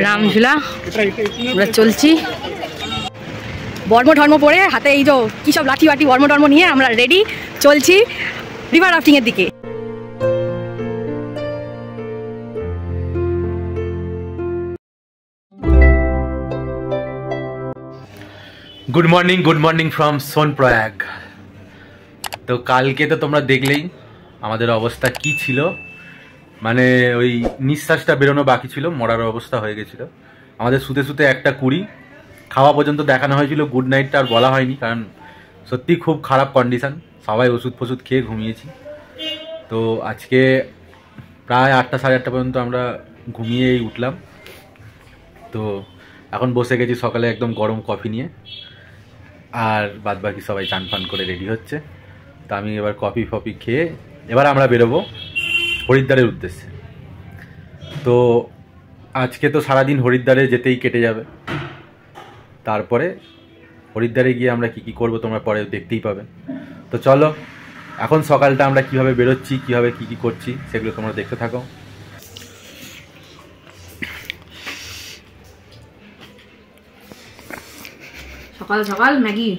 রামঝুলা আমরা চলছি বর্ম ধর্ম পরে হাতে এই যে কি সব লাঠি বাটি বর্ম ধর্ম নিয়ে আমরা রেডি চলছি রিভার রাফটিং এর দিকে। Good morning from Sonprayag. তো কালকে তো তোমরা দেখলেই আমাদের অবস্থা কি ছিল, মানে ওই নিঃশ্বাসটা বেরোনো বাকি ছিল, মরার অবস্থা হয়ে গেছিলো আমাদের। শুতে শুতে 1:20 খাওয়া পর্যন্ত দেখানো হয়েছিল, গুড নাইটটা আর বলা হয়নি কারণ সত্যি খুব খারাপ কন্ডিশান, সবাই ওষুধ ফষুধ খেয়ে ঘুমিয়েছি। তো আজকে প্রায় 8টা সাড়ে 8টা পর্যন্ত আমরা ঘুমিয়েই উঠলাম। তো এখন বসে গেছি সকালে একদম গরম কফি নিয়ে, আর বাদ বাকি সবাই চান ফান করে রেডি হচ্ছে। তো আমি এবার কফি ফফি খেয়ে এবার আমরা বেরোবো হরিদ্বারের উদ্দেশ্যে। তো আজকে তো সারাদিন হরিদ্বারে যেতেই কেটে যাবে, তারপরে হরিদ্বারে গিয়ে আমরা কি কি করব তোমরা পরে দেখতেই পাবে। তো চলো এখন সকালটা আমরা কিভাবে বেরোচ্ছি, কিভাবে কি কি করছি সেগুলো তোমরা দেখতে থাকো। সকাল সকাল ম্যাগি।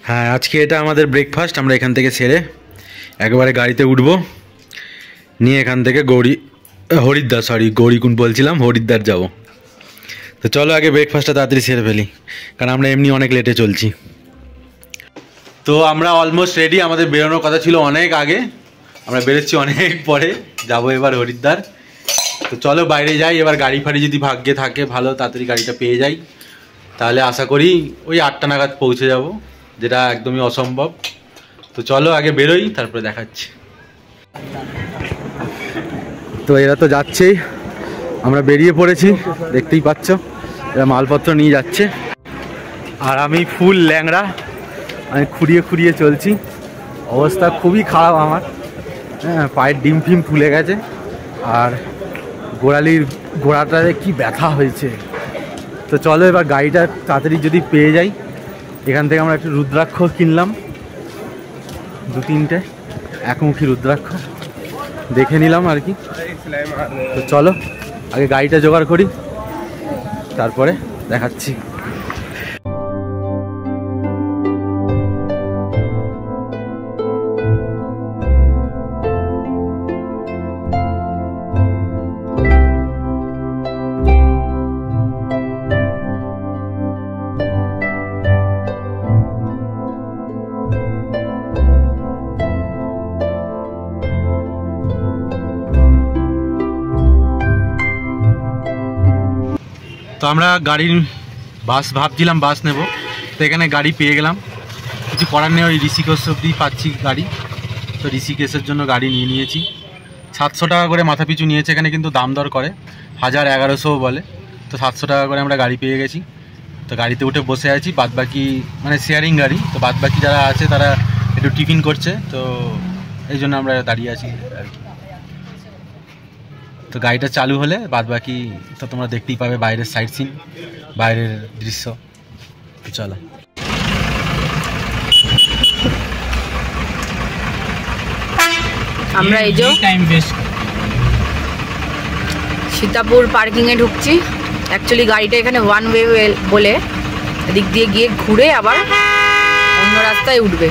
হ্যাঁ, আজকে এটা আমাদের ব্রেকফাস্ট। আমরা এখান থেকে সেরে একেবারে গাড়িতে উঠবো, নিয়ে এখান থেকে গৌরীকুণ্ড বলছিলাম, হরিদ্বার যাব। তো চলো আগে ব্রেকফাস্টটা তাড়াতাড়ি সেরে ফেলি, কারণ আমরা এমনি অনেক লেটে চলছি। তো আমরা অলমোস্ট রেডি, আমাদের বেরোনোর কথা ছিল অনেক আগে, আমরা বেরোচ্ছি অনেক পরে, যাবো এবার হরিদ্বার। তো চলো বাইরে যাই, এবার গাড়ি ফাড়ি যদি ভাগ্যে থাকে ভালো, তাড়াতাড়ি গাড়িটা পেয়ে যাই, তাহলে আশা করি ওই 8টা নাগাদ পৌঁছে যাব, যেটা একদমই অসম্ভব। তো চলো আগে বেরোই, তারপরে দেখাচ্ছি। তো এরা তো যাচ্ছেই, আমরা বেরিয়ে পড়েছি, দেখতেই পাচ্ছ এরা মালপত্র নিয়ে যাচ্ছে, আর আমি ফুল ল্যাংড়া, আমি খুঁড়িয়ে খুঁড়িয়ে চলছি। অবস্থা খুবই খারাপ আমার, হ্যাঁ, পায়ের ডিম ফিম ফুলে গেছে, আর গোড়ালির গোড়াটাতে কি ব্যথা হয়েছে। তো চলো এবার গাড়িটা তাড়াতাড়ি যদি পেয়ে যাই। এখান থেকে আমরা একটু রুদ্রাক্ষ কিনলাম, 2-3টে একমুখী রুদ্রাক্ষ দেখে নিলাম আর কি। তো চলো আগে গাড়িটা জোগাড় করি, তারপরে দেখাচ্ছি। তো আমরা গাড়ির ভাবছিলাম বাস নেব, তো এখানে গাড়ি পেয়ে গেলাম, কিছু করার নেই, ওই ঋষিকেশ অবধি পাচ্ছি গাড়ি। তো ঋষিকেশের জন্য গাড়ি নিয়ে নিয়েছি, 700 টাকা করে মাথা পিছু নিয়েছে, এখানে কিন্তু দাম দর করে 1000-1100 বলে। তো 700 টাকা করে আমরা গাড়ি পেয়ে গেছি। তো গাড়িতে উঠে বসে আছি, বাদবাকি মানে শেয়ারিং গাড়ি, তো বাদবাকি যারা আছে তারা একটু টিফিন করছে, তো এই জন্য আমরা দাঁড়িয়ে আছি আর কি। তো গাড়িটা চালু হলে বাদবাকি তো তোমরা দেখতেই পাবে, বাইরের সাইড সিন, বাইরের দৃশ্য। তো চলো আমরা এই যে সীতাপুর পার্কিংয়ে ঢুকছি। অ্যাকচুয়ালি গাড়িটা এখানে 1 ওয়ে বলে এদিক দিয়ে গিয়ে ঘুরে আবার অন্য রাস্তায় উঠবে।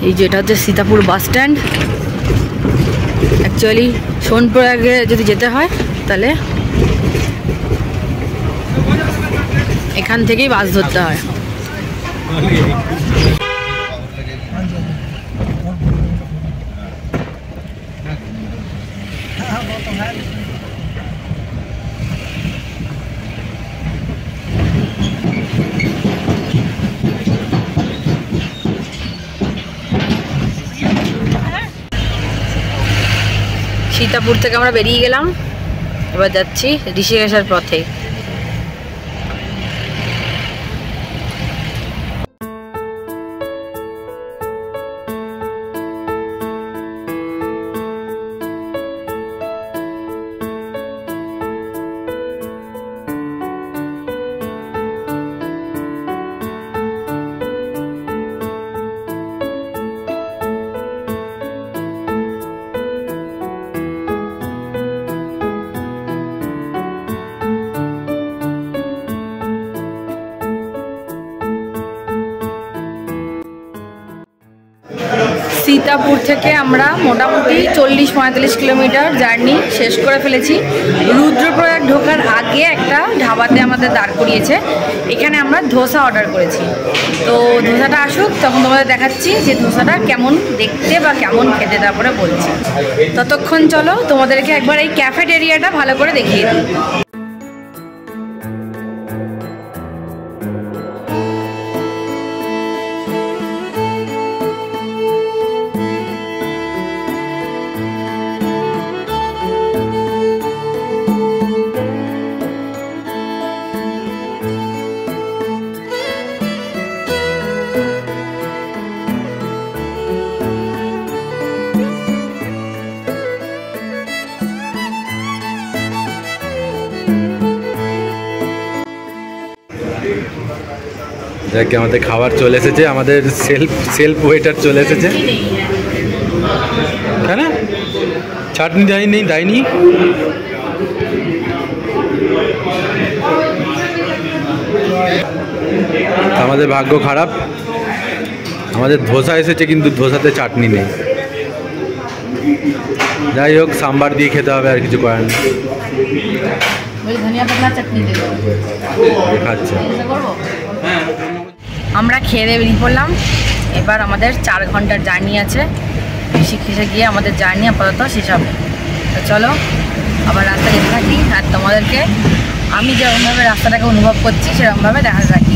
এই যেটা হচ্ছে সীতাপুর বাস স্ট্যান্ড। অ্যাকচুয়ালি সোনপ্রয়াগে যদি যেতে হয় তাহলে এখান থেকেই বাস ধরতে হয়। সীতাপুর থেকে আমরা বেরিয়ে গেলাম, এবার যাচ্ছি ঋষিকেশের পথে। সীতাপুর থেকে আমরা মোটামুটি 40-45 কিলোমিটার জার্নি শেষ করে ফেলেছি। রুদ্রপ্রয়াগ ঢোকার আগে একটা ঢাবাতে আমাদের দাঁড় করিয়েছে, এখানে আমরা ধোসা অর্ডার করেছি। তো ধোসাটা আসুক তখন তোমাদের দেখাচ্ছি যে ধোসাটা কেমন দেখতে বা কেমন খেতে, তারপরে বলছি। ততক্ষণ চলো তোমাদেরকে একবার এই ক্যাফেটেরিয়াটা ভালো করে দেখিয়ে দিই। যাকে আমাদের খাবার চলে এসেছে, আমাদের সেলফ ওয়েটার চলে এসেছে। কেন চাটনি দেয়নি? আমাদের ভাগ্য খারাপ, আমাদের ধোসা এসেছে কিন্তু ধোসাতে চাটনি নেই। যাই হোক, সাম্বার দিয়ে খেতে হবে, আর কিছু করার নেই। খাচ্ছে। আমরা খেয়ে দিয়ে বেরিয়ে পড়লাম। এবার আমাদের 4 ঘন্টার জার্নি আছে, ঋষিকেশে গিয়ে আমাদের জার্নি আপাতত শেষ হবে। তো চলো আবার রাস্তা যেতে থাকি, আর তোমাদেরকে আমি যেরকমভাবে রাস্তাটাকে অনুভব করছি সেরকমভাবে দেখাতে থাকি।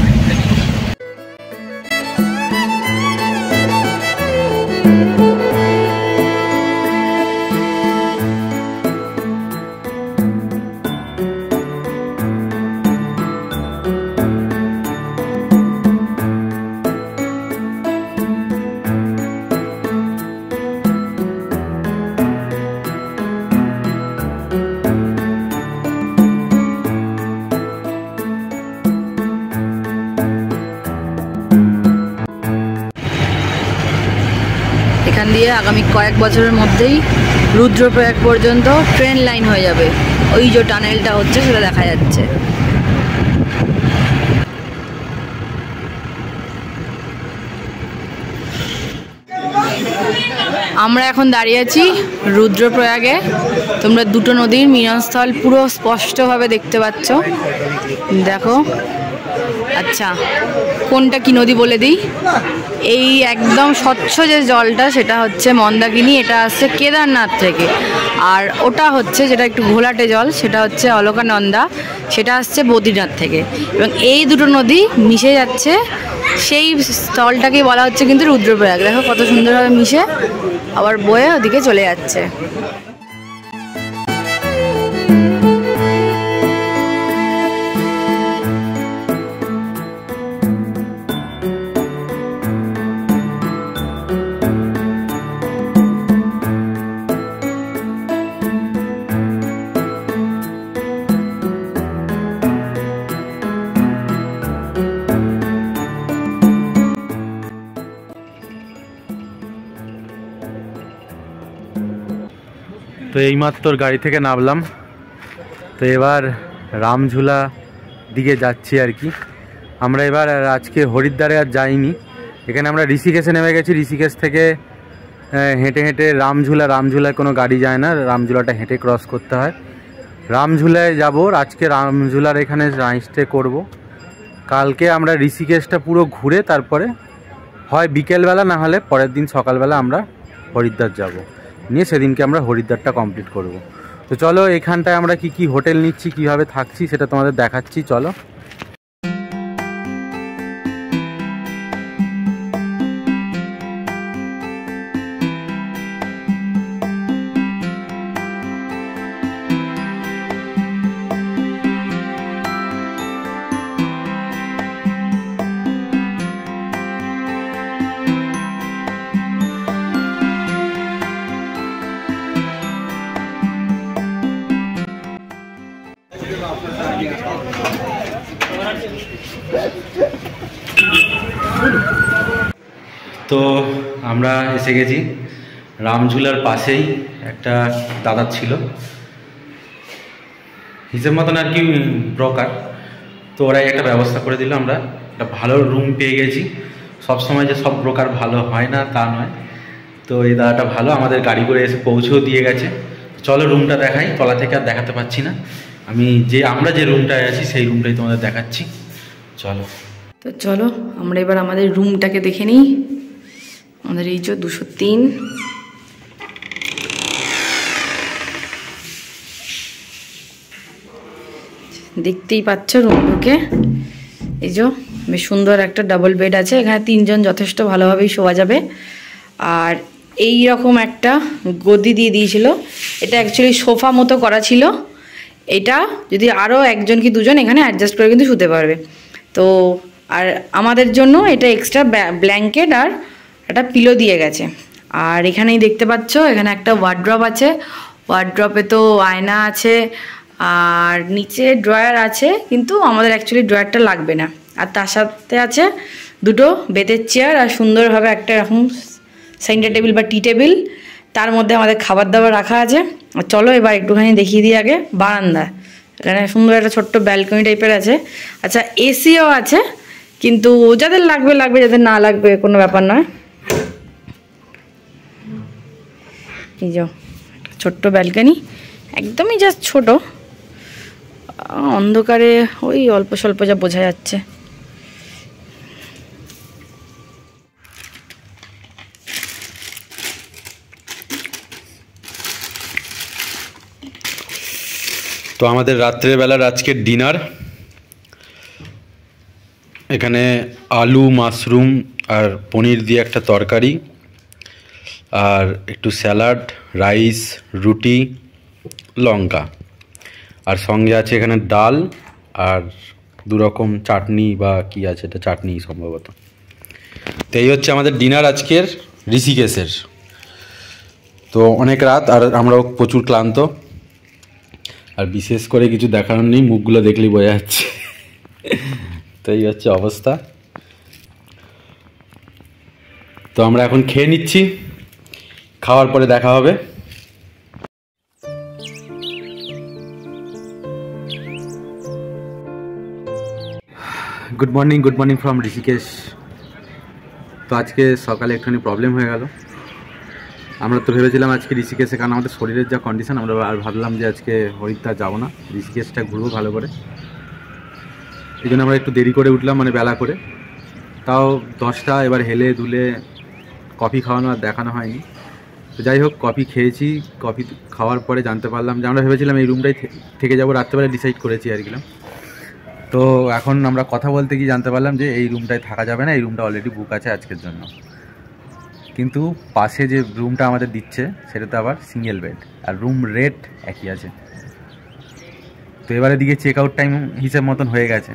এখান দিয়ে আগামী কয়েক বছরের মধ্যেই রুদ্রপ্রয়াগ পর্যন্ত ট্রেন লাইন হয়ে যাবে। ওই যে টানেলটা হচ্ছে সেটা দেখা যাচ্ছে। আমরা এখন দাঁড়িয়ে আছি রুদ্রপ্রয়াগে। তোমরা দুটো নদীর মিলনস্থল পুরো স্পষ্টভাবে দেখতে পাচ্ছ। দেখো, আচ্ছা কোনটা কি নদী বলে দিই। এই একদম স্বচ্ছ যে জলটা সেটা হচ্ছে মন্দাকিনী, এটা আসছে কেদারনাথ থেকে। আর ওটা হচ্ছে যেটা একটু ঘোলাটে জল, সেটা হচ্ছে অলকানন্দা, সেটা আসছে বদ্রীনাথ থেকে। এবং এই দুটো নদী মিশে যাচ্ছে, সেই স্থলটাকেই বলা হচ্ছে কিন্তু রুদ্রপ্রয়াগ। দেখো কত সুন্দরভাবে মিশে আবার বয়ে ওদিকে চলে যাচ্ছে। তো এইমাত্র গাড়ি থেকে নামলাম, তো এবার রামঝুলা দিকে যাচ্ছি আর কি। আমরা এবার আজকে হরিদ্বারে আর যাইনি, এখানে আমরা ঋষিকেশে নেমে গেছি। ঋষিকেশ থেকে হেঁটে হেঁটে রামঝুলায় কোনো গাড়ি যায় না, রামঝুলাটা হেঁটে ক্রস করতে হয়। রামঝুলায় যাব আজকে, রামঝুলার এখানে নাইট স্টে করবো। কালকে আমরা ঋষিকেশটা পুরো ঘুরে তারপরে হয় বিকেলবেলা না হলে পরের দিন সকালবেলা আমরা হরিদ্বার যাব, নিয়ে সেদিনকে আমরা হরিদ্বারটা কমপ্লিট করব। তো চলো এখানটায় আমরা কি কি হোটেল নিচ্ছি, কিভাবে থাকছি সেটা তোমাদের দেখাচ্ছি। চলো। তো আমরা এসে গেছি রামঝুলার পাশেই। একটা দাদা ছিল হিসেব মতন আর কি ব্রোকার, তো ওরাই একটা ব্যবস্থা করে দিল। আমরা একটা ভালো রুম পেয়ে গেছি। সব সময় যে সব ব্রোকার ভালো হয় না তা নয়, তো এই দাদাটা ভালো, আমাদের গাড়ি করে এসে পৌঁছেও দিয়ে গেছে। চলো রুমটা দেখাই, তলা থেকে আর দেখাতে পাচ্ছি না, আমরা যে রুমটায় আছি সেই রুমটাই তোমাদের দেখাচ্ছি। চলো। তো চলো আমরা এবার আমাদের রুমটাকে দেখে নিই। আমাদের এই যে 203, দেখতেই পাচ্ছ রুমটাকে। এই যে বেশ সুন্দর একটা ডাবল বেড আছে, এখানে 3 জন যথেষ্ট ভালোভাবেই শোয়া যাবে। আর এই রকম একটা গদি দিয়ে দিয়েছিল, এটা অ্যাকচুয়ালি সোফা মতো করা ছিল। এটা যদি আরও 1 জন কি 2 জন এখানে অ্যাডজাস্ট করে কিন্তু শুতে পারবে। তো আর আমাদের জন্য এটা এক্সট্রা ব্ল্যাঙ্কেট আর একটা পিলো দিয়ে গেছে। আর এখানেই দেখতে পাচ্ছ এখানে একটা ওয়ার্ড্রপ আছে, ওয়ার্ড্রপে তো আয়না আছে আর নিচে ড্রয়ার আছে, কিন্তু আমাদের অ্যাকচুয়ালি ড্রয়ারটা লাগবে না। আর তার সাথে আছে 2টো বেতের চেয়ার আর সুন্দরভাবে একটা এরকম সেন্টার টেবিল বা টি টেবিল, তার মধ্যে আমাদের খাবার দাবার রাখা আছে। আর চলো এবার একটুখানি দেখিয়ে দিই আগে বারান্দা। এখানে সুন্দর একটা ছোট্ট ব্যালকনি টাইপের আছে। আচ্ছা এসিও আছে, কিন্তু যাদের লাগবে লাগবে, যাদের না লাগবে কোনো ব্যাপার নয়। এই যে ছোট্ট ব্যালকনি, একদমই জাস্ট ছোট, অন্ধকারে ওই অল্প স্বল্প যা বোঝা যাচ্ছে। তো আমাদের রাত্রেবেলার আজকের ডিনার, এখানে আলু, মাশরুম আর পনির দিয়ে একটা তরকারি, আর একটু স্যালাড, রাইস, রুটি, লঙ্কা, আর সঙ্গে আছে এখানে ডাল আর 2 রকম চাটনি বা কি আছে, এটা চাটনি সম্ভবত। তো এই হচ্ছে আমাদের ডিনার আজকের ঋষিকেশের। তো অনেক রাত আর আমরাও প্রচুর ক্লান্ত, আর বিশেষ করে কিছু দেখানোর নেই, মুখগুলো দেখলেই বোঝা যাচ্ছে। তো এই হচ্ছে অবস্থা। তো আমরা এখন খেয়ে নিচ্ছি, খাওয়ার পরে দেখা হবে। Good morning from Rishikesh. তো আজকে সকালে একটুখানি প্রবলেম হয়ে গেল। আমরা তো ভেবেছিলাম আজকে ঋষিকেশে, কারণ আমাদের শরীরের যা কন্ডিশন, আমরা আর ভাবলাম যে আজকে হরিদ্বার যাবো না, ঋষিকেশটা ঘুরবো ভালো করে। এই জন্য আমরা একটু দেরি করে উঠলাম, মানে বেলা করে, তাও 10টা। এবার হেলে দুলে কফি খাওয়ানো আর দেখানো হয়নি। তো যাই হোক, কফি খেয়েছি। কফি খাওয়ার পরে জানতে পারলাম যে আমরা ভেবেছিলাম এই রুমটাই থেকে যাবো, রাত্রেবেলা ডিসাইড করেছি আর কি। তো এখন আমরা কথা বলতে গিয়ে জানতে পারলাম যে এই রুমটায় থাকা যাবে না, এই রুমটা অলরেডি বুক আছে আজকের জন্য। কিন্তু পাশে যে রুমটা আমাদের দিচ্ছে সেটাতে আবার সিঙ্গেল বেড, আর রুম রেট একই আছে। তো এবারে দিকে চেক আউট টাইম হিসেব মতন হয়ে গেছে।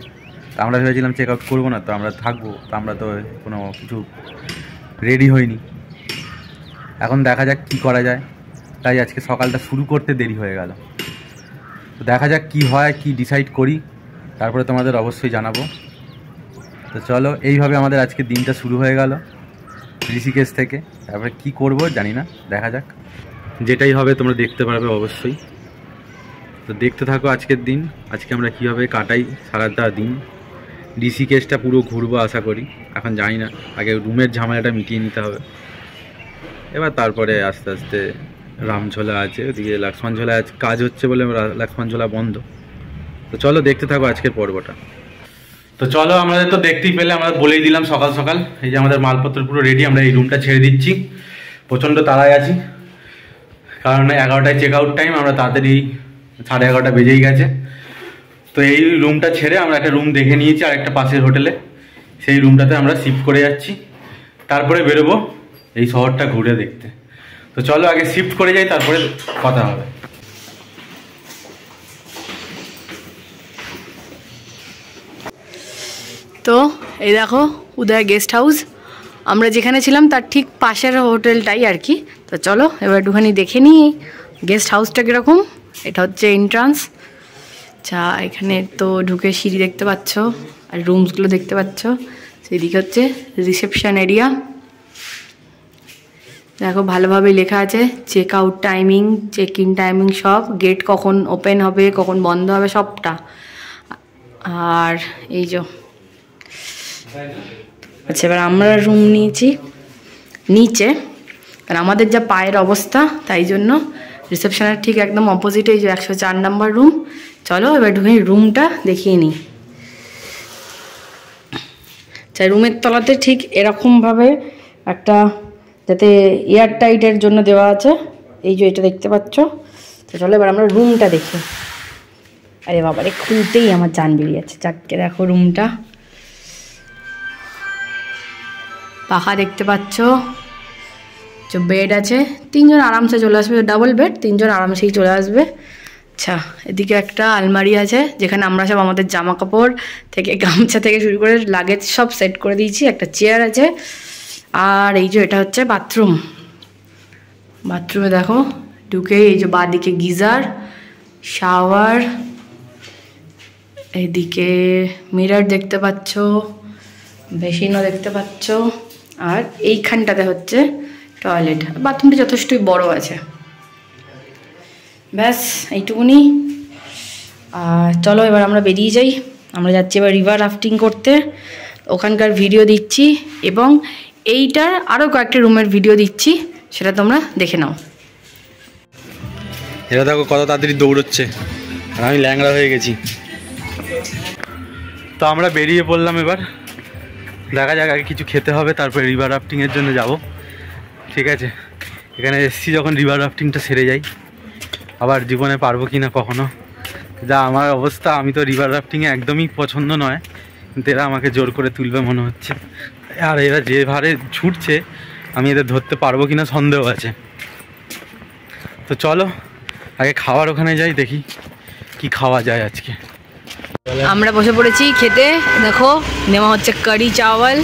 তো আমরা ভেবেছিলাম চেক আউট করবো না, তো আমরা থাকবো। তো আমরা তো কোনো কিছু রেডি হইনি। এখন দেখা যাক কি করা যায়। তাই আজকে সকালটা শুরু করতে দেরি হয়ে গেল। তো দেখা যাক কি হয়, কি ডিসাইড করি, তারপরে তোমাদের অবশ্যই জানাবো। তো চলো, এইভাবে আমাদের আজকে দিনটা শুরু হয়ে গেল ঋষিকেশ থেকে। তারপরে কি করব জানি না, দেখা যাক। যেটাই হবে তোমরা দেখতে পারবে অবশ্যই। তো দেখতে থাকো আজকের দিন, আজকে আমরা কীভাবে কাটাই সারাটা দিন। ঋষিকেশটা পুরো ঘুরবো আশা করি। এখন জানি না, আগে রুমের ঝামেলাটা মিটিয়ে নিতে হবে, এবার তারপরে আস্তে আস্তে রামঝোলা আছে, ওদিকে লক্ষ্মণ ঝোলা আজ কাজ হচ্ছে বলে লক্ষ্মণ ঝোলা বন্ধ। তো চলো দেখতে থাকো আজকের পর্বটা। তো চলো, আমাদের তো দেখতেই পেলে, আমরা বলেই দিলাম সকাল সকাল। এই যে আমাদের মালপত্র পুরো রেডি, আমরা এই রুমটা ছেড়ে দিচ্ছি। প্রচণ্ড তাড়ায় আছি, কারণ 11টায় চেক আউট টাইম, আমরা তাড়াতাড়ি 11:30 বেজেই গেছে। তো এই রুমটা ছেড়ে আমরা একটা রুম দেখে নিয়েছি আর একটা পাশের হোটেলে, সেই রুমটাতে আমরা শিফট করে যাচ্ছি। তারপরে বেরোবো এই শহরটা ঘুরে দেখতে। তো চলো আগে শিফট করে যাই, তারপরে কথা হবে। তো এই দেখো উদয় গেস্ট হাউস, আমরা যেখানে ছিলাম তার ঠিক পাশের হোটেলটাই আর কি। তো চলো এবার একটুখানি দেখে নিই গেস্ট হাউসটা কীরকম। এটা হচ্ছে এন্ট্রান্স। আচ্ছা, এখানে তো ঢুকে সিঁড়ি দেখতে পাচ্ছ আর রুমসগুলো দেখতে পাচ্ছ। সেদিকে হচ্ছে রিসেপশন এরিয়া। দেখো ভালোভাবে লেখা আছে check out timing, check in timing, সব গেট কখন ওপেন হবে কখন বন্ধ হবে সবটা। আর এই যে আচ্ছা, এবার আমরা রুম নিয়েছি নিচে। কারণ আমাদের যা পায়ের অবস্থা, তাই জন্য রিসেপশনের ঠিক একদম অপোজিটে এই যে 104 নম্বর রুম। চলো এবার ঢুকে রুমটা দেখিয়ে নিই। আচ্ছা, রুমের তলাতে ঠিক এরকমভাবে একটা যাতে এয়ার টাইটের জন্য দেওয়া আছে, এই যে এটা দেখতে পাচ্ছ। তো চলো এবার আমরা রুমটা দেখি। আরে বাবারে, খুলতেই আমার জান বেরিয়ে যাচ্ছে। চারটে দেখো রুমটা, পাখা দেখতে পাচ্ছ, বেড আছে, 3 জন আরামসে চলে আসবে, ডাবল বেড, 3 জন আরামসেই চলে আসবে। আচ্ছা, এদিকে একটা আলমারি আছে যেখানে আমরা সব আমাদের জামা কাপড় থেকে গামছা থেকে শুরু করে লাগেজ সব সেট করে দিয়েছি। একটা চেয়ার আছে। আর এই যে এটা হচ্ছে বাথরুম। বাথরুমে দেখো ঢুকে এই যে বাঁদিকে গিজার, শাওয়ার, এদিকে মিরর দেখতে পাচ্ছ, বেসিনও দেখতে পাচ্ছ, আর এইখানটাতে হচ্ছে টয়লেট। বাথরুমটা যথেষ্টই বড় আছে। ব্যাস এইটুকুনি। আর চলো এবার আমরা বেরিয়ে যাই। আমরা যাচ্ছি এবার রিভার রাফটিং করতে, ওখানকার ভিডিও দিচ্ছি এবং এইটার আরও কয়েকটা রুমের ভিডিও দিচ্ছি, সেটা তোমরা দেখে নাও। এটা দেখো কত তাড়াতাড়ি দৌড়চ্ছে, আর আমি ল্যাংড়া হয়ে গেছি। তো আমরা বেরিয়ে পড়লাম। এবার দেখা যাক, আগে কিছু খেতে হবে, তারপরে রিভার রাফটিংয়ের জন্য যাব। ঠিক আছে, এখানে এসছি যখন রিভার রাফটিংটা সেরে যাই। আবার জীবনে পারবো কি না কখনো, যা আমার অবস্থা, আমি তো রিভার রাফটিংয়ে একদমই পছন্দ নয়, কিন্তু এরা আমাকে জোর করে তুলবে মনে হচ্ছে। আর এরা যে ভারে ছুটছে, আমি এদের ধরতে পারবো কি না সন্দেহ আছে। তো চলো আগে খাওয়ার ওখানে যাই, দেখি কি খাওয়া যায় আজকে। আমরা বসে পড়েছি খেতে। দেখো নেওয়া হচ্ছে কারি চাওয়াল,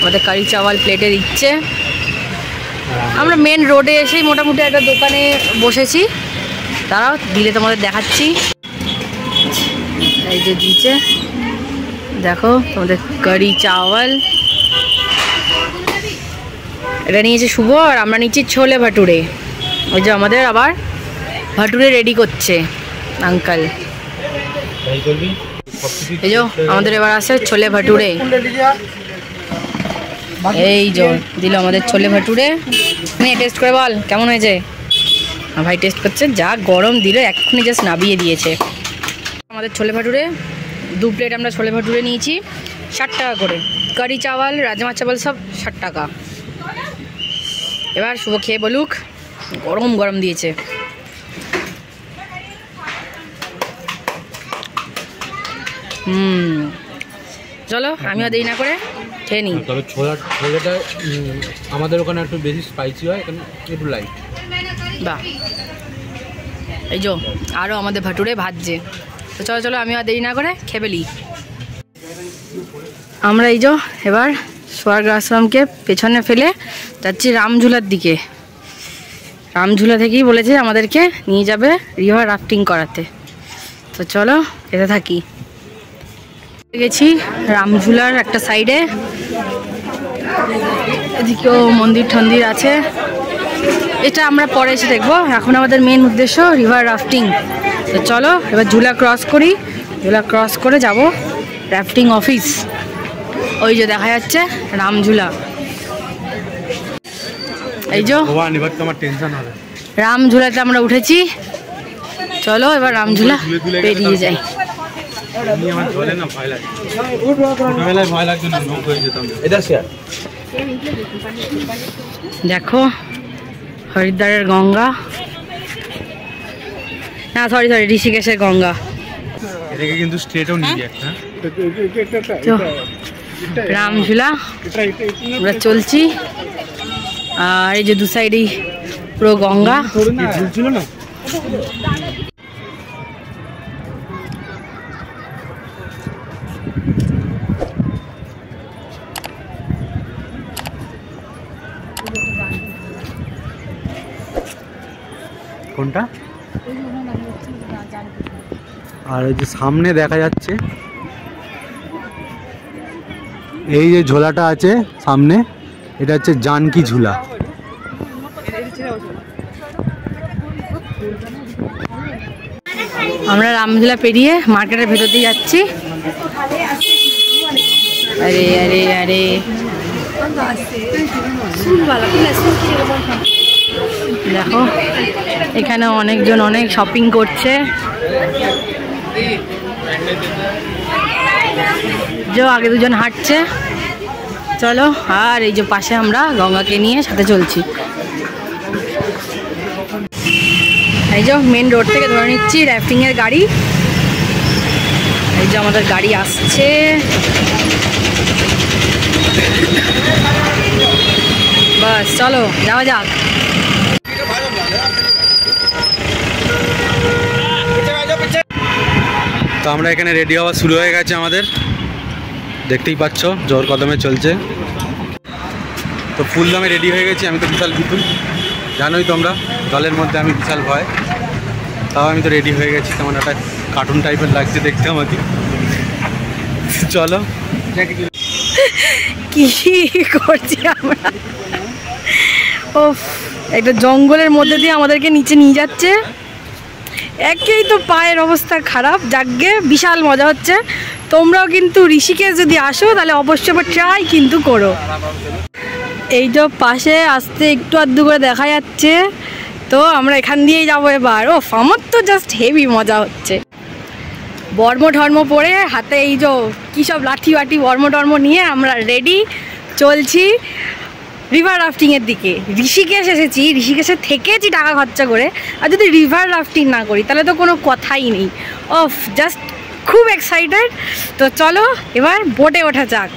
আমাদের কারি চাওয়াল প্লেটে দিচ্ছে। আমরা মেন রোডে এসেই মোটামুটি একটা দোকানে বসেছি, তারাও দিলে তোমাদের দেখাচ্ছি। এই যে দিচ্ছে, দেখো তোমাদের কারি চাওয়াল। এটা নিয়েছে শুভ, আর আমরা নিচ্ছি ছোলে ভাটুরে। ওই যে আমাদের আবার ভাটুরে রেডি করছে আঙ্কাল। এই যে আমাদের এবার আছে ছোলে ভাটুরে। এই যে দিল আমাদের ছোলে ভাটুরে। নে টেস্ট করে বল কেমন হয়েছে। ভাই টেস্ট করছে, যা গরম দিল, এক্ষুনি জাস্ট নাবিয়ে দিয়েছে। আমাদের ছোলে ভাটুরে 2 প্লেট আমরা ছোলে ভাটুরে নিয়েছি, 60 টাকা করে। কারি চাওয়াল, রাজমা চাওয়াল সব 60 টাকা। এবার শুভ খেয়ে বলুক, গরম গরম দিয়েছে। চলো আমি আর দেরি না করে খেয়ে নিই। তবে ছোলাটা আমাদের ওখানে একটু বেশি স্পাইসি হয়, এখানে একটু লাইট। বাহ, এই যে আরও আমাদের ভাটুরে ভাজছে। তো চলো চলো আমি আর দেরি না করে খেয়ে ফেলি। আমরা এই যে এবার স্বর্গ আশ্রমকে পেছনে ফেলে যাচ্ছি রামঝুলার দিকে। রামঝুলা থেকেই বলেছে আমাদেরকে নিয়ে যাবে রিভার রাফটিং করাতে। তো চলো যেতে থাকি। গেছি রামঝুলার একটা সাইডে, এদিকেও মন্দির টন্দির আছে। এটা আমরা পরে এসে দেখবো, এখন আমাদের মেন উদ্দেশ্য রিভার রাফটিং। তো চলো এবার ঝুলা ক্রস করি, ঝুলা ক্রস করে যাব রাফটিং অফিস। ওই যে দেখা যাচ্ছে রামঝুলা। এই যে রামঝুলাতে আমরা উঠেছি। চলো এবার রামঝুলা বেরিয়ে যাই। দেখো হরিদ্বারের গঙ্গা, না সরি ঋষিকেশের গঙ্গা। এটাকে কিন্তু স্ট্রেটও নিয়ে একটা রামঝুলা আমরা চলছি। আর এই যে 2 সাইডেই পুরো গঙ্গা। ছিল না কোনটা? আর ওই যে সামনে দেখা যাচ্ছে এই যে ঝোলাটা আছে সামনে, এটা হচ্ছে জানকি ঝুলা। আমরা রামঝুলা পেরিয়ে মার্কেটের ভেতর দিয়ে যাচ্ছি। আরে আরে আরে দেখো এখানে অনেকজন অনেক শপিং করছে। যে আগে দুজন হাঁটছে, চলো। আর এই যে পাশে আমরা গঙ্গাকে নিয়ে সাথে চলছি। এই যে মেন রোড থেকে ধরে নিচ্ছি র্যাফটিংয়ের গাড়ি। এই যে আমাদের গাড়ি আসছে। বাস চলো যাওয়া যাক। তো আমরা এখানে রেডি হওয়া শুরু হয়ে গেছে আমাদের, দেখতেই পাচ্ছ জোর কদমে চলছে। তো ফুল দামে রেডি হয়ে গেছি। আমি তো বিশাল বিপুল, জানোই তোমরা জলের মধ্যে আমি বিশাল ভয়, তাও আমি তো রেডি হয়ে গেছি। তেমন একটা কার্টুন টাইপের লাগছে দেখতে আমাকে। চলো কি করছি আমরা। ও একটা জঙ্গলের মধ্যে দিয়ে আমাদেরকে নিচে নিয়ে যাচ্ছে। একেই তো পায়ের অবস্থা খারাপ, যাকগে বিশাল মজা হচ্ছে। তোমরাও কিন্তু ঋষিকেশ যদি আসো তাহলে অবশ্যই ট্রাই কিন্তু করো। এই যে পাশে আসতে একটু আধটু করে দেখা যাচ্ছে, তো আমরা এখান দিয়েই যাবো এবার। ও আমার তো জাস্ট হেভি মজা হচ্ছে। বর্ম ঠর্ম পরে হাতে এই যে কী সব লাঠি বাটি বর্ম টর্ম নিয়ে আমরা রেডি চলছি রিভার রাফটিংয়ের দিকে। ঋষিকেশ এসেছি, ঋষিকেশে থেকেছি টাকা খরচা করে, আর যদি রিভার রাফটিং না করি তাহলে তো কোনো কথাই নেই। অফ জাস্ট খুব এক্সাইটেড। তো চলো এবার বোটে ওঠা যাক।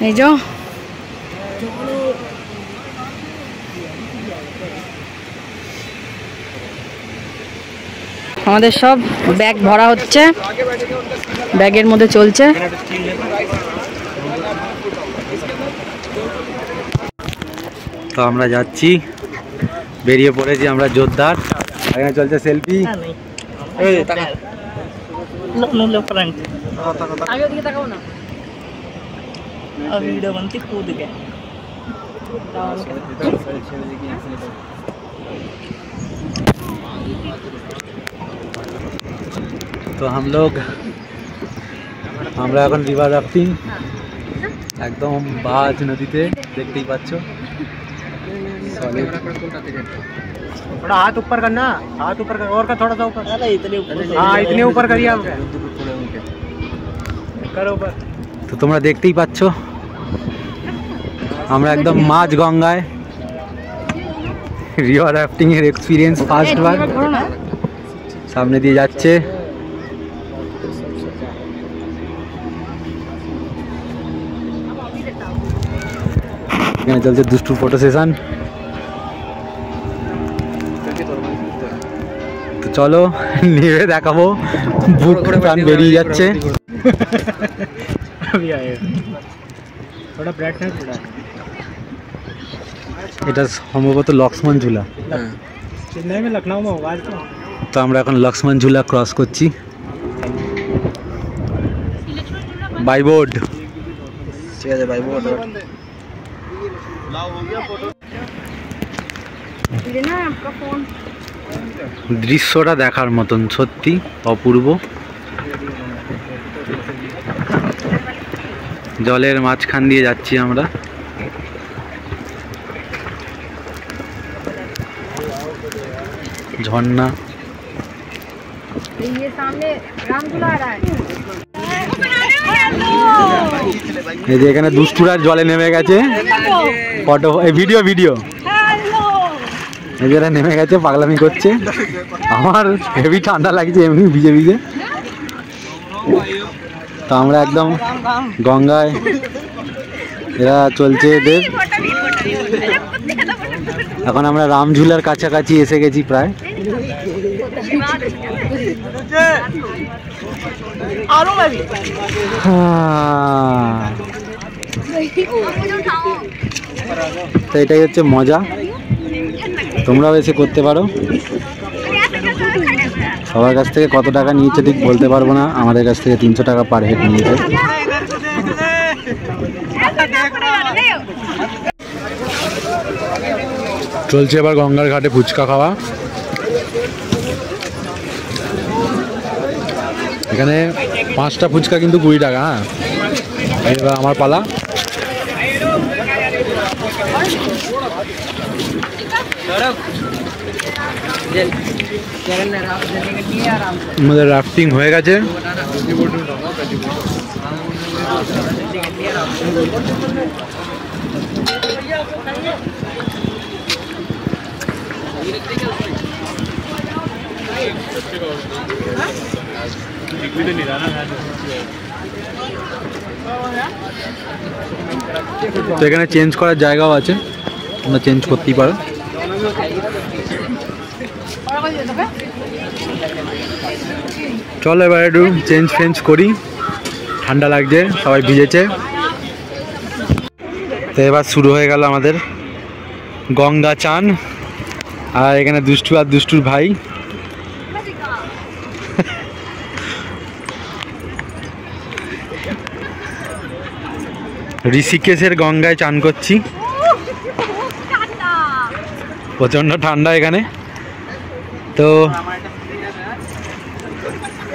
এই যে আমাদের সব ব্যাগ ভরা হচ্ছে, ব্যাগের মধ্যে চলছে। তো আমরা যাচ্ছি, বেরিয়ে পড়েছি আমরা জোরদার। এখানে চলছে সেলফি। তো আমরা এখন রিভার রাফটিং একদম বাজ নদীতে, দেখতেই পাচ্ছ। थोड़ा हाथ ऊपर करना, हाथ ऊपर कर, और का थोड़ा सा ऊपर। हाँ इतने ऊपर करिए आप, करो ऊपर। तो তোমরা দেখতেই পাচ্ছ আমরা একদম মাঝ গঙ্গায় রিভার রাফটিং এর এক্সপিরিয়েন্স ফার্স্ট বার। সামনে দিয়ে যাচ্ছে, এখানে চলছে দুষ্টু ফটো সেশন। তো চলো নেমে দেখাবো, বুক প্রাণ বেরিয়ে যাচ্ছে। এটা সম্ভবত লক্ষ্মণ ঝুলা। তো আমরা এখন লক্ষ্মণ ঝুলা ক্রস করছি বাই বোর্ড। ঠিক আছে বাই বোর্ড। দৃশ্যটা দেখার মতন, সত্যি অপূর্ব। জলের মাঝখান দিয়ে যাচ্ছি আমরা। ঝর্ণা, এই যে এখানে দুষ্টুরা জলে নেমে গেছে। ফটো ভিডিও ভিডিও এরা নেমে গেছে, পাগলামি করছে। আমার হেভি ঠান্ডা লাগছে এমনি ভিজে ভিজে। তো আমরা একদম গঙ্গায়, এরা চলছে এদের। এখন আমরা রামঝুলার কাছাকাছি এসে গেছি প্রায়। তো এটাই হচ্ছে মজা, তোমরাও এসে করতে পারো। সবার কাছ থেকে কত টাকা নিয়েছে ঠিক বলতে পারবো না, আমাদের কাছ থেকে 300 টাকা পার হেড নিয়েছে। চলছে এবার গঙ্গার ঘাটে ফুচকা খাওয়া। এখানে 5টা ফুচকা কিন্তু 20 টাকা। হ্যাঁ এবার আমার পালা। আমাদের রাফটিং হয়ে গেছে। তো এখানে চেঞ্জ করার জায়গাও আছে, তোমরা চেঞ্জ করতেই পারো। চলো এবার একটু চেঞ্জ করি, ঠান্ডা লাগছে, সবাই ভিজেছে। তো এবার শুরু হয়ে গেল আমাদের গঙ্গা চান। আর এখানে দুষ্টু আর দুষ্টুর ভাই। ঋষিকেশের গঙ্গায় চান করছি, প্রচণ্ড ঠান্ডা এখানে। তো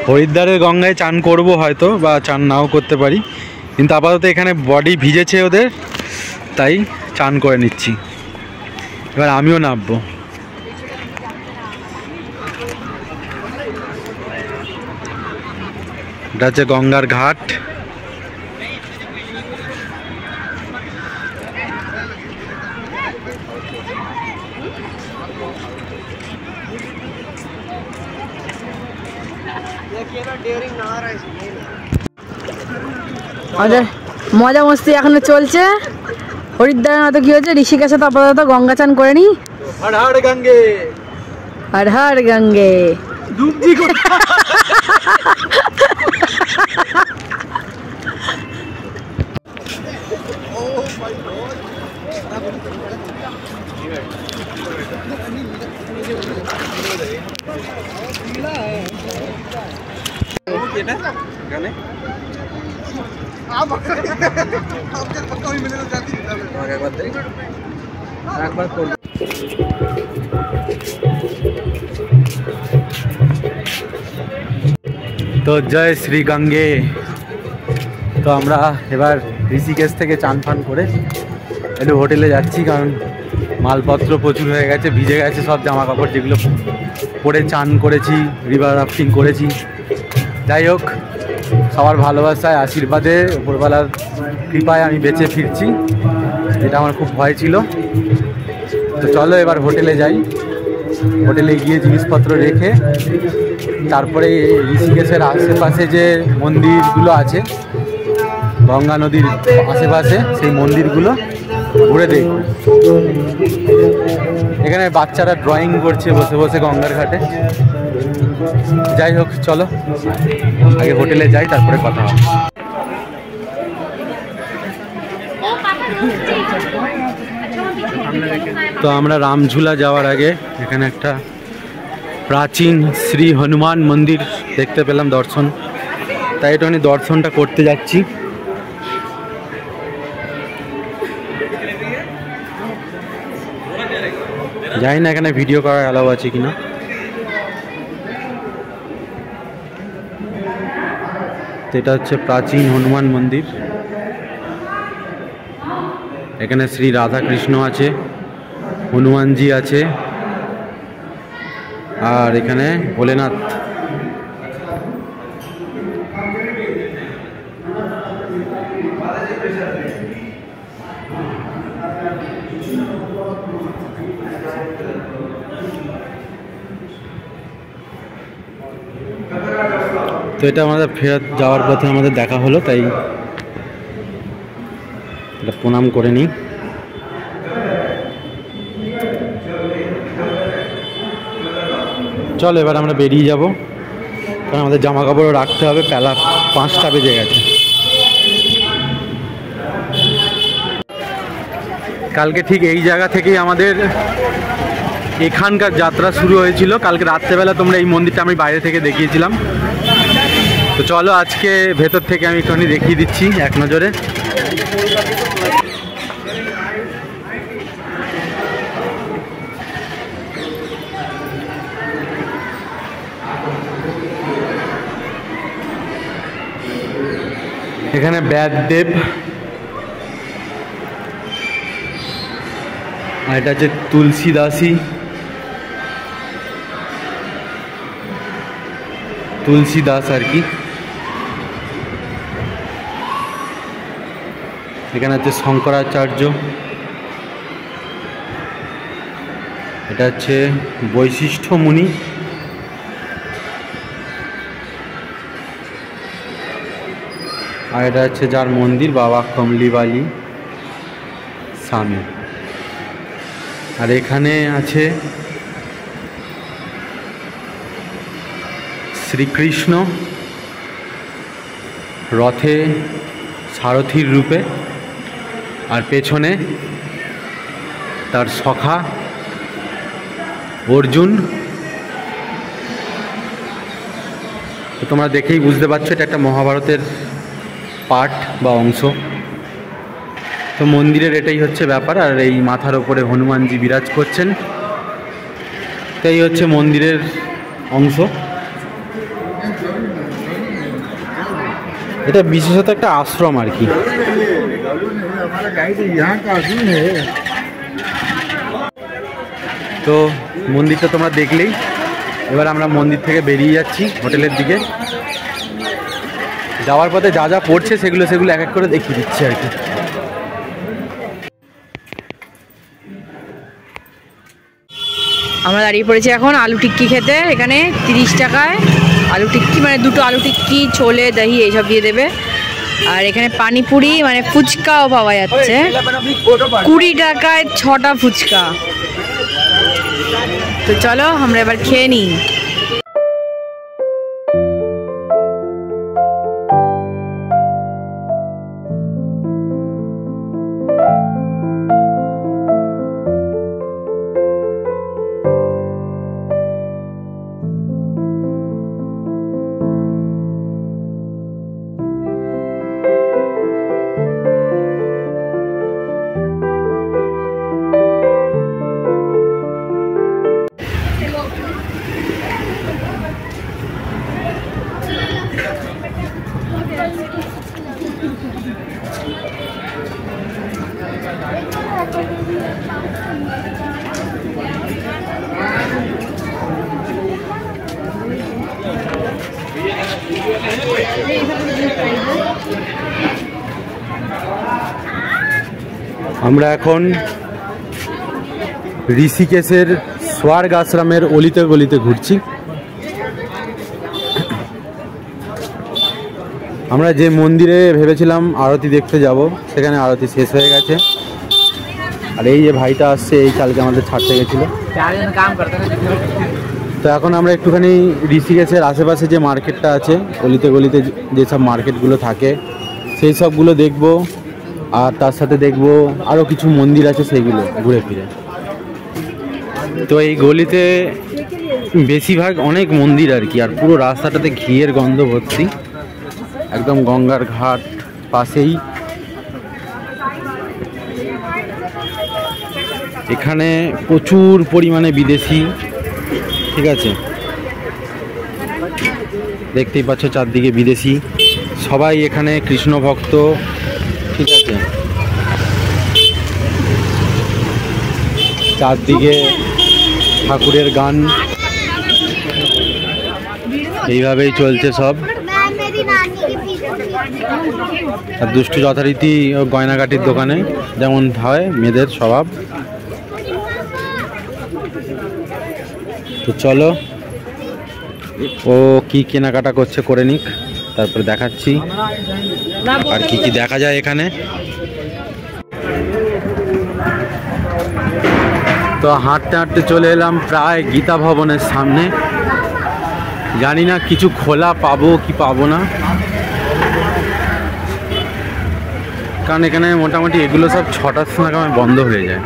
হরিদ্বারের গঙ্গায় চান করব হয়তো, বা চান নাও করতে পারি, কিন্তু আপাতত এখানে বডি ভিজেছে ওদের, তাই চান করে নিচ্ছি। এবার আমিও নামবো। এটা হচ্ছে গঙ্গার ঘাট। আমাদের মজা মস্তি এখনো চলছে। হরিদ্বার হয়তো কি হচ্ছে, ঋষিকেশে তো আপাতত গঙ্গা চান করে নি। হর হর গঙ্গে, হর হর গঙ্গে। তো জয় শ্রী গঙ্গে। তো আমরা এবার ঋষিকেশ থেকে চান ফান করে একটু হোটেলে যাচ্ছি, কারণ মালপত্র প্রচুর হয়ে গেছে, ভিজে গেছে সব জামা কাপড় যেগুলো পরে চান করেছি, রিভার রাফটিং করেছি। যাই হোক, সবার ভালোবাসায় আশীর্বাদে উপরবেলার কৃপায় আমি বেঁচে ফিরছি, যেটা আমার খুব ভয় ছিল। তো চলো এবার হোটেলে যাই, হোটেলে গিয়ে জিনিসপত্র রেখে তারপরে ঋষিকেশের আশেপাশে যে মন্দিরগুলো আছে গঙ্গা নদীর আশেপাশে, সেই মন্দিরগুলো ঘুরে দেখব। এখানে বাচ্চারা ড্রয়িং করছে বসে বসে গঙ্গার ঘাটে। যাই হোক, চলো আগে হোটেলে যাই, তারপরে কথা হবে। তো আমরা রামঝুলা যাওয়ার আগে এখানে একটা প্রাচীন শ্রী হনুমান মন্দির দেখতে পেলাম, দর্শন, তাই একটু আমি দর্শনটা করতে যাচ্ছি। জানি না এখানে ভিডিও করার অ্যালাউ আছে কিনা। এটা হচ্ছে প্রাচীন হনুমান মন্দির। এখানে শ্রী রাধা কৃষ্ণ আছে, হনুমানজি আছে, আর এখানে ভোলেনাথ। তো এটা আমাদের ফেরত যাওয়ার পথে আমাদের দেখা হলো, তাই এটা প্রণাম করে নিই। চল এবার আমরা বেরিয়ে যাব, কারণ আমাদের জামা কাপড়ও রাখতে হবে, বেলা 5টা বেজে গেছে। কালকে ঠিক এই জায়গা থেকেই আমাদের এখানকার যাত্রা শুরু হয়েছিল। কালকে রাত্রেবেলা তোমরা এই মন্দিরটা আমি বাইরে থেকে দেখিয়েছিলাম। তো চলো আজকে ভেতর থেকে আমি একটুখানি দেখিয়ে দিচ্ছি এক নজরে। এখানে ব্যাসদেব, আর এটা হচ্ছে তুলসী দাস আর কি। এখানে হচ্ছে শঙ্করাচার্য, এটা হচ্ছে বৈশিষ্ট্য মুনি, আর এটা হচ্ছে যার মন্দির বাবা কমলিবালি স্বামী। আর এখানে আছে শ্রীকৃষ্ণ রথে সারথীর রূপে, আর পেছনে তার সখা অর্জুন। তো তোমরা দেখেই বুঝতে পারছো এটা একটা মহাভারতের পার্ট বা অংশ। তো মন্দিরের এটাই হচ্ছে ব্যাপার। আর এই মাথার ওপরে হনুমানজি বিরাজ করছেন, তো এই হচ্ছে মন্দিরের অংশ। এটা বিশেষত একটা আশ্রম আর কি। তো মন্দিরটা তোমরা দেখলেই। এবার আমরা মন্দির থেকে বেরিয়ে যাচ্ছি হোটেলের দিকে। যাওয়ার পথে যা যা পড়ছে সেগুলো এক এক করে দেখিয়ে দিচ্ছি আর কি। আমরা দাঁড়িয়ে পড়েছি এখন আলু টিক্কি খেতে। এখানে 30 টাকায় আলু টিক্কি, মানে দুটো আলু টিক্কি, ছোলে, দহি এইসব দিয়ে দেবে। আর এখানে পানিপুরি মানে ফুচকাও পাওয়া যাচ্ছে, 20 টাকায় 6টা ফুচকা। তো চলো আমরা এবার খেয়ে নিই। আমরা এখন ঋষিকেশের স্বর্গ আশ্রমের অলিতে গলিতে ঘুরছি। আমরা যে মন্দিরে ভেবেছিলাম আরতি দেখতে যাব, সেখানে আরতি শেষ হয়ে গেছে। আর এই যে ভাইটা আসছে, এই কালকে আমাদের ছাড়তে গেছিলো। তো এখন আমরা একটুখানি ঋষিকেশের আশেপাশে যে মার্কেটটা আছে, অলিতে গলিতে যেসব মার্কেটগুলো থাকে সেই সবগুলো দেখব। আর তার সাথে দেখব আরও কিছু মন্দির আছে, সেইগুলো ঘুরে ফিরে। তো এই গলিতে বেশিরভাগ অনেক মন্দির আর কি। আর পুরো রাস্তাটাতে ঘিয়ের গন্ধ ভর্তি, একদম গঙ্গার ঘাট পাশেই। এখানে প্রচুর পরিমাণে বিদেশি, ঠিক আছে, দেখতেই পাচ্ছ চারদিকে বিদেশি, সবাই এখানে কৃষ্ণ ভক্ত, ঠিক আছে। চারদিকে ঠাকুরের গান, এইভাবেই চলছে সব। আর দুষ্টু যথারীতি গয়নাগাটির দোকানে যেমন হয় মেয়েদের স্বভাব। তো চলো ও কি কেনাকাটা করছে করে নিক, তারপরে দেখাচ্ছি আর কি কি দেখা যায় এখানে। তো হাঁটতে হাঁটতে চলে এলাম প্রায় গীতা ভবনের সামনে। জানি না কিছু খোলা পাবো কি পাবো না, কারণ এখানে মোটামুটি এগুলো সব 6টার সময় বন্ধ হয়ে যায়।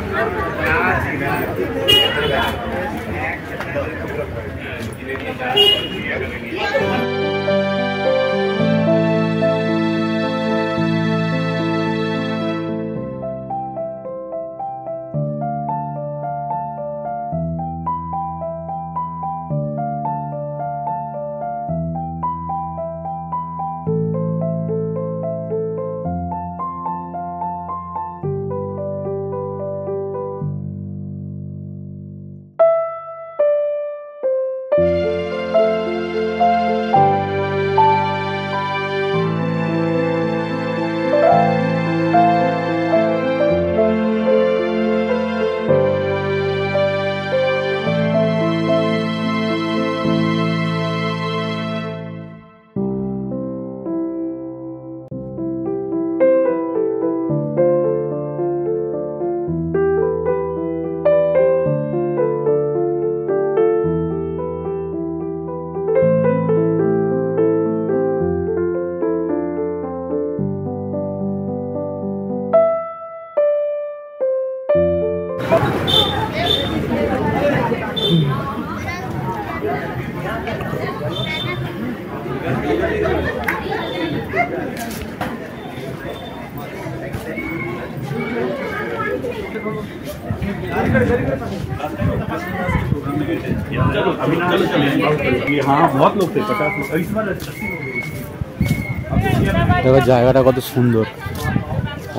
দেখো জায়গাটা কত সুন্দর,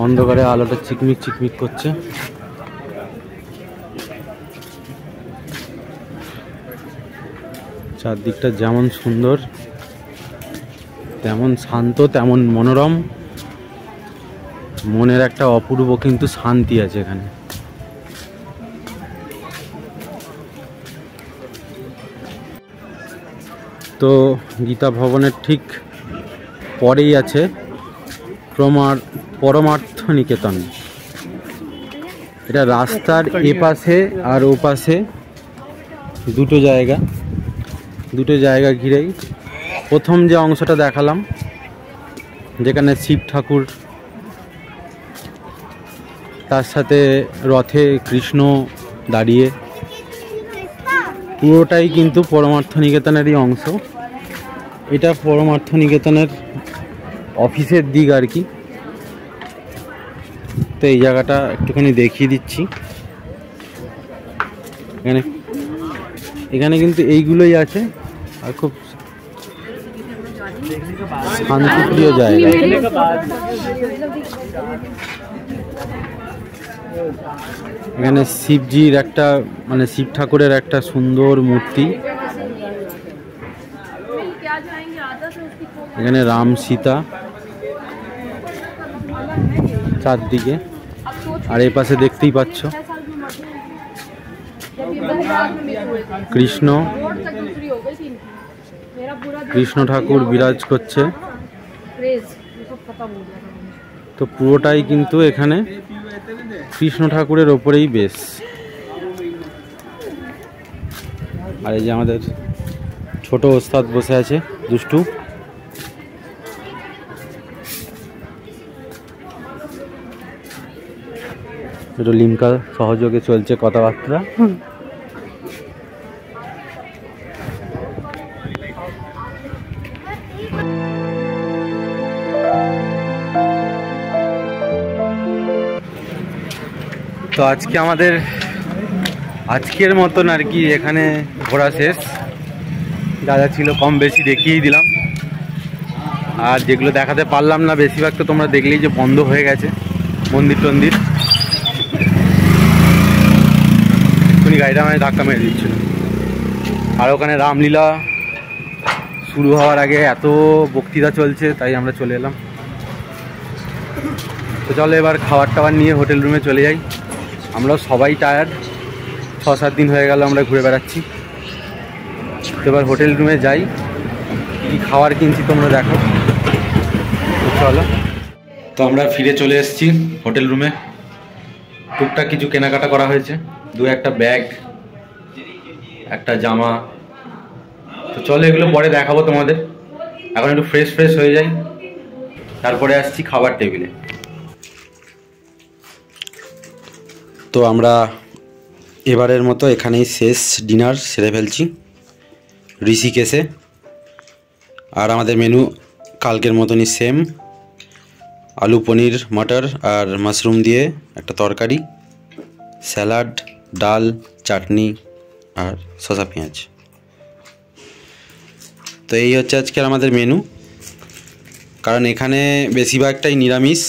অন্ধকারে আলোটা চিকমিক চিকমিক করছে। চারদিকটা যেমন সুন্দর, তেমন শান্ত, তেমন মনোরম। মনের একটা অপূর্ব কিন্তু শান্তি আছে এখানে। তো গীতা ভবনের ঠিক পরেই আছে পরমার্থ নিকেতন। এটা রাস্তার এপাশে আর ওপাশে দুটো জায়গা ঘিরেই। প্রথম যে অংশটা দেখালাম, যেখানে শিব ঠাকুর, তার সাথে রথে কৃষ্ণ দাঁড়িয়ে, পুরোটাই কিন্তু পরমার্থ নিকেতনেরই অংশ। এটা পরমার্থ নিকেতনের অফিসের দিক আর কি। তো এই জায়গাটা একটুখানি দেখিয়ে দিচ্ছি। এখানে কিন্তু এইগুলোই আছে, আর খুব শান্তিপ্রিয় জায়গা। এখানে শিবজির একটা মানে শিব ঠাকুরের একটা সুন্দর মূর্তি। এখানে রাম সীতা চারদিকে, আর এই পাশে দেখতেই পাচ্ছ কৃষ্ণ ঠাকুর বিরাজ করছে। তো পুরোটাই কিন্তু এখানে কৃষ্ণ ঠাকুরের ওপরেই বেশ। আর এই যে আমাদের ছোট ওস্তাদ বসে আছে, দুষ্টু। একটু লিমকা সহযোগে চলছে কথাবার্তা। তো আজকের মতন আর কি এখানে ঘোরা শেষ। যা যা ছিল কম বেশি দেখিয়েই দিলাম, আর যেগুলো দেখাতে পারলাম না বেশিরভাগ তো তোমরা দেখলেই যে বন্ধ হয়ে গেছে মন্দির টন্দির। এক্ষুনি গাড়িটা আমায় ধাক্কা মেরে দিচ্ছিল। আর ওখানে রামলীলা শুরু হওয়ার আগে এত বক্তৃতা চলছে, তাই আমরা চলে এলাম। তো চলো এবার খাবার টাবার নিয়ে হোটেল রুমে চলে যাই। আমরাও সবাই টায়ার্ড, 6-7 দিন হয়ে গেল আমরা ঘুরে বেড়াচ্ছি। তো এবার হোটেল রুমে যাই, কী খাবার কিনছি তোমরা দেখো। চলো। তো আমরা ফিরে চলে এসেছি হোটেল রুমে। টুকটাক কিছু কেনাকাটা করা হয়েছে, 2-1টা ব্যাগ, একটা জামা। তো চলো এগুলো পরে দেখাবো তোমাদের। এখন একটু ফ্রেশ হয়ে যাই, তারপরে আসছি খাবার টেবিলে। তো আমরা এবারের মতো এখানেই শেষ ডিনার সেরে ফেলছি ঋষিকেশে। আর আমাদের মেনু কালকের মতনই সেম, আলু পনির মটর আর মাশরুম দিয়ে একটা তরকারি, স্যালাড, ডাল, চাটনি আর শসা পেঁয়াজ। তো এই হচ্ছে আজকের আমাদের মেনু। কারণ এখানে বেশিরভাগটাই নিরামিষ,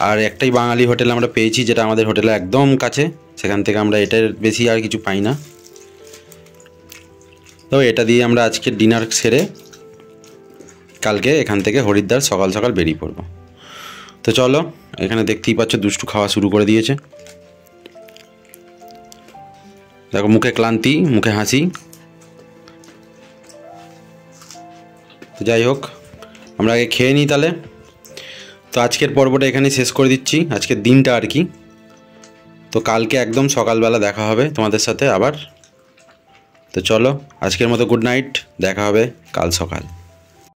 আর একটাই বাঙালি হোটেল আমরা পেয়েছি, যেটা আমাদের হোটেলে একদম কাছে। সেখান থেকে আমরা এটার বেশি আর কিছু পাই না। তো এটা দিয়ে আমরা আজকে ডিনার সেরে কালকে এখান থেকে হরিদ্বার সকাল সকাল বেরিয়ে পড়ব। তো চলো, এখানে দেখতেই পাচ্ছ দুষ্টু খাওয়া শুরু করে দিয়েছে। দেখো মুখে ক্লান্তি, মুখে হাসি। তো যাই হোক, আমরা আগে খেয়ে নিই তাহলে। তো আজকের পর্বটা এখানেই শেষ করে দিচ্ছি, আজকের দিনটা আর কি। তো কালকে একদম সকালবেলা দেখা হবে তোমাদের সাথে আবার। তো চলো আজকের মতো গুড নাইট, দেখা হবে কাল সকাল।